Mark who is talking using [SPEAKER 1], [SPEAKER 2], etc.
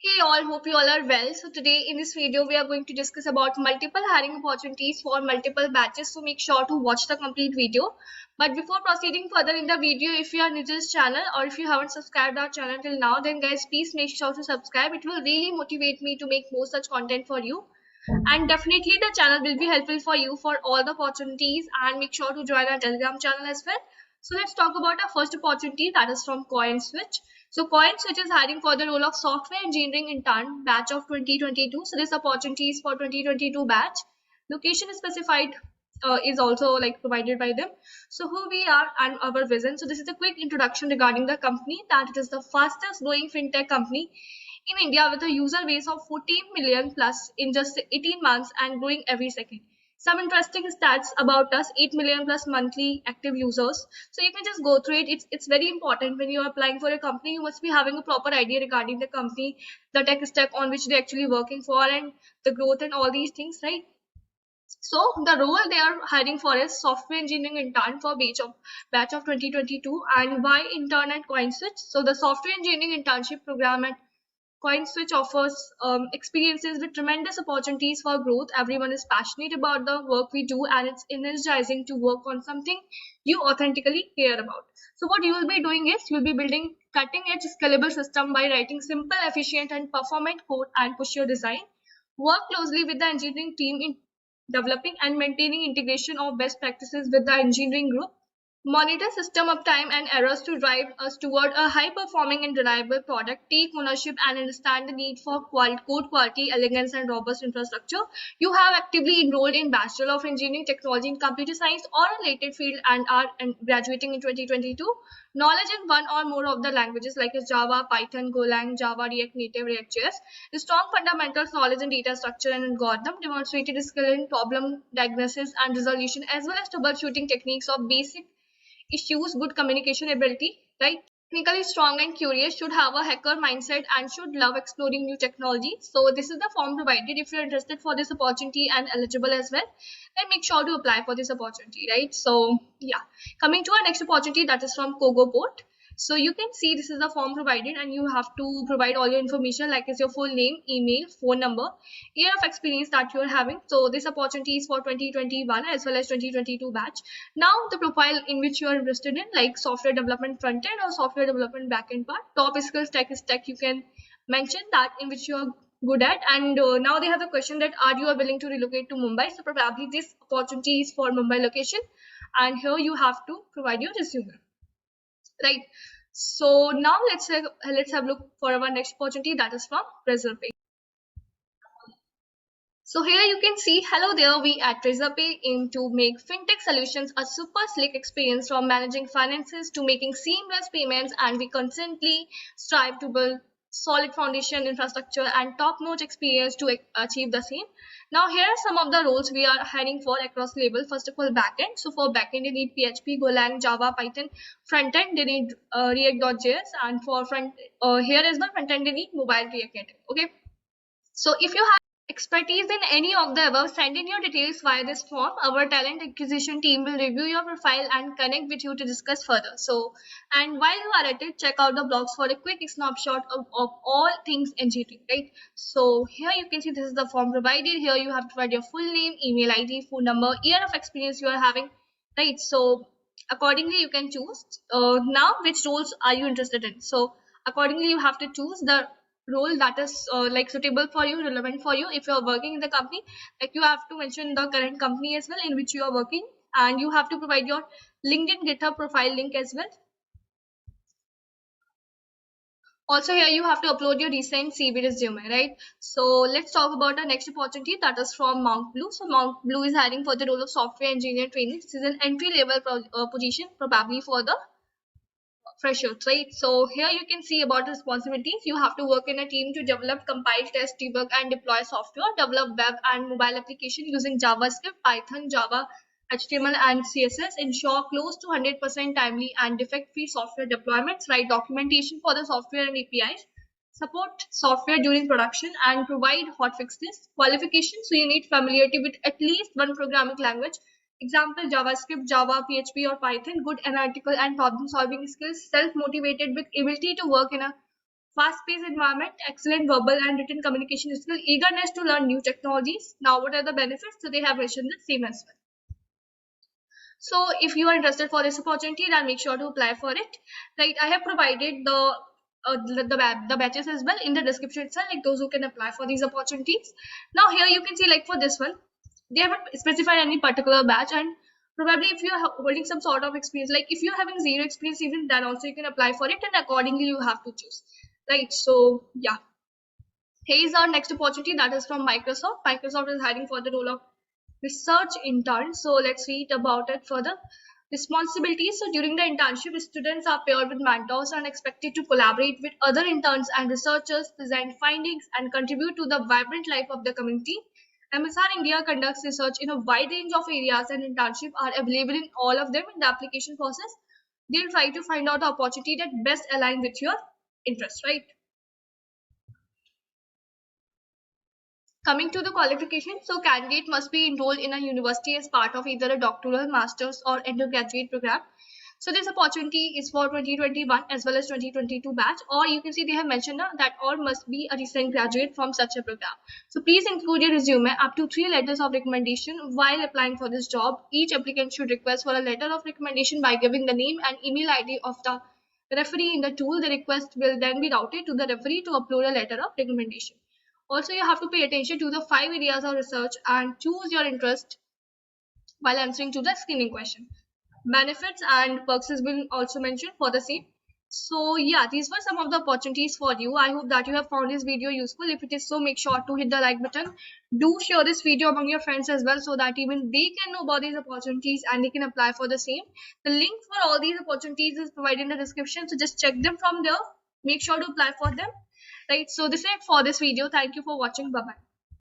[SPEAKER 1] Hey all, hope you all are well. So today in this video we are going to discuss about multiple hiring opportunities for multiple batches. So make sure to watch the complete video. But before proceeding further in the video, if you are new to this channel or if you haven't subscribed our channel till now, then guys please make sure to subscribe. It will really motivate me to make more such content for you. And definitely the channel will be helpful for you for all the opportunities, and make sure to join our Telegram channel as well. So let's talk about our first opportunity, that is from CoinSwitch. So CoinSwitch is hiring for the role of software engineering intern batch of 2022. So this opportunity is for 2022 batch. Location is specified is also like provided by them. So who we are and our vision. So this is a quick introduction regarding the company, that it is the fastest growing fintech company in India with a user base of 14 million plus in just 18 months and growing every second. Some interesting stats about us: 8 million plus monthly active users. So you can just go through it. It's very important when you are applying for a company. You must be having a proper idea regarding the company, the tech stack on which they're actually working for, and the growth and all these things, right? So the role they are hiring for is software engineering intern for batch of 2022. And why intern at CoinSwitch? So the software engineering internship program at CoinSwitch offers experiences with tremendous opportunities for growth. Everyone is passionate about the work we do, and it's energizing to work on something you authentically care about. So, what you will be doing is you'll be building cutting edge scalable system by writing simple, efficient, and performant code and push your design. Work closely with the engineering team in developing and maintaining integration of best practices with the engineering group. Monitor system uptime and errors to drive us toward a high performing and reliable product. Take ownership and understand the need for code quality, elegance, and robust infrastructure. You have actively enrolled in Bachelor of Engineering Technology in Computer Science or a related field and are graduating in 2022. Knowledge in one or more of the languages like Java, Python, Golang, Java, React Native, React.js. The strong fundamentals knowledge in data structure and algorithm, demonstrated skill in problem diagnosis and resolution, as well as troubleshooting techniques of basic issues, good communication ability, right? Technically strong and curious, should have a hacker mindset, and should love exploring new technology. So this is the form provided. If you're interested for this opportunity and eligible as well, then make sure to apply for this opportunity, right? So yeah, coming to our next opportunity, that is from Kogoport. So you can see this is the form provided, and you have to provide all your information like is your full name, email, phone number, year of experience that you are having. So this opportunity is for 2021 as well as 2022 batch. Now the profile in which you are interested in, like software development front end or software development back end part, top skills, tech stack, you can mention that in which you are good at. And now they have a question that are you willing to relocate to Mumbai? So probably this opportunity is for Mumbai location, and here you have to provide your resume, right? So now let's have a look for our next opportunity, that is from Razorpay. So here you can see, hello there, we at Razorpay aim to make fintech solutions a super slick experience, from managing finances to making seamless payments, and we constantly strive to build solid foundation infrastructure and top-notch experience to achieve the same. Now here are some of the roles we are hiring for across label. First of all, backend. So for backend you need PHP, Golang, Java, Python. Frontend they need React.js, and for here is the frontend they need mobile React Native. Okay. So if you have expertise in any of the above, send in your details via this form. Our talent acquisition team will review your profile and connect with you to discuss further. So, and while you are at it, check out the blogs for a quick snapshot of all things engineering, right? So here you can see this is the form provided. Here you have to provide your full name, email ID, phone number, year of experience you are having, right? So accordingly you can choose. Now which roles are you interested in? So accordingly you have to choose the role that is like suitable for you, relevant for you. If you are working in the company, like you have to mention the current company as well in which you are working, and you have to provide your LinkedIn GitHub profile link as well. Also here you have to upload your recent CV resume, right? So let's talk about our next opportunity, that is from Monk Blue. So Monk Blue is hiring for the role of software engineer trainee. This is an entry level position, probably for the freshers, right? So here you can see about responsibilities. You have to work in a team to develop, compile, test, debug, and deploy software, develop web and mobile application using JavaScript, Python, Java, HTML, and CSS, ensure close to 100% timely and defect-free software deployments, write documentation for the software and APIs, support software during production, and provide hotfix lists. Qualifications, so you need familiarity with at least one programming language. Example, JavaScript, Java, PHP, or Python. Good analytical and problem solving skills. Self-motivated with ability to work in a Fast-paced environment, excellent verbal and written communication skill, eagerness to learn new technologies. Now, what are the benefits? So they have mentioned the same as well. So if you are interested for this opportunity, then make sure to apply for it. Right, I have provided the batches as well in the description itself, like those who can apply for these opportunities. Now here you can see, like for this one, they haven't specified any particular batch, and probably if you are holding some sort of experience, like if you're having zero experience even, then also you can apply for it, and accordingly you have to choose. Right, so yeah. Here is our next opportunity, that is from Microsoft. Microsoft is hiring for the role of research intern. So let's read about it further. Responsibilities. So during the internship, students are paired with mentors and expected to collaborate with other interns and researchers, present findings, and contribute to the vibrant life of the community. MSR India conducts research in a wide range of areas, and internships are available in all of them. In the application process, they'll try to find out the opportunity that best align with your interest, right? Coming to the qualification, so candidate must be enrolled in a university as part of either a doctoral, master's, or undergraduate program. So this opportunity is for 2021 as well as 2022 batch, or you can see they have mentioned that all must be a recent graduate from such a program. So please include your resume up to 3 letters of recommendation while applying for this job. Each applicant should request for a letter of recommendation by giving the name and email ID of the referee in the tool. The request will then be routed to the referee to upload a letter of recommendation. Also, you have to pay attention to the 5 areas of research and choose your interest while answering to the screening question. Benefits and perks has been also mentioned for the same. So yeah, these were some of the opportunities for you. I hope that you have found this video useful. If it is so, make sure to hit the like button. Do share this video among your friends as well, so that even they can know about these opportunities and they can apply for the same. The link for all these opportunities is provided in the description, so just check them from there. Make sure to apply for them. Right, so this is it for this video. Thank you for watching. Bye bye.